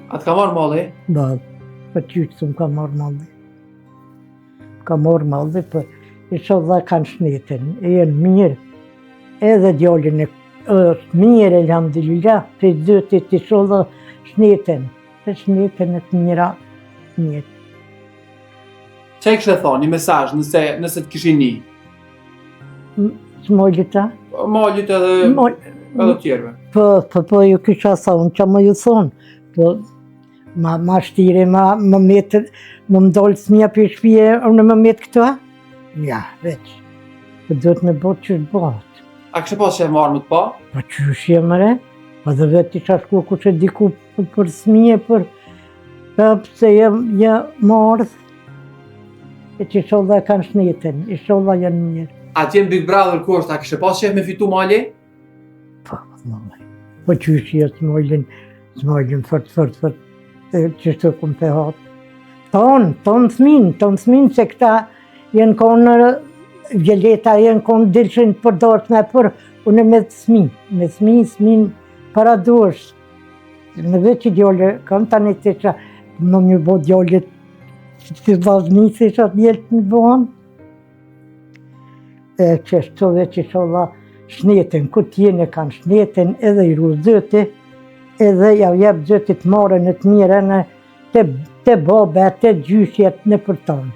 A të ka marrë malli? Ba, për qytë të më ka marrë malli. Ka marrë malli, për inshallah kanë shnetën, e jenë mirë. Edhe djallin është mirë, elhamdulillah, për Zotit inshallah shnetën. Për shnetën e të mira njëtë. Që e kështë e thonë, një mesazh nëse të kishin një? S'mollit ta? Mallit edhe tjerve. Po, ju kisha thonë, që më ju thonë, po, ma shtire, më metë, më mdollë s'mija për shpije, unë më metë këta? Ja, veç. Po do të me botë që shbohat. A kështë pas që e marrë më të pa? Po që shje mëre? Po dhe vetë isha shku ku që diku për smije, pëse jë marrë, e që inshallah kanë shnetën, inshallah janë mirë. A t'jem Big Brother Kosht, a kështë pas që e me fitu malli? Po, po që shje s'mollin fort, që shtë këmë të hatë. Tonë thminë, se këta jenë konë, Vjelleta jenë konë dilshin për dorët me për, unë me thminë para duesh. Në veç që djolle, kam tani të që më një bo djolle të vazni se që atë djelë të më bohën. E që shto veç që sholla shnetën, ku t'jene kanë shnetën edhe i ru Zoti, edhe ja jep Zotit marrën e të mirën, të babe, të gjyshjet në për tonë.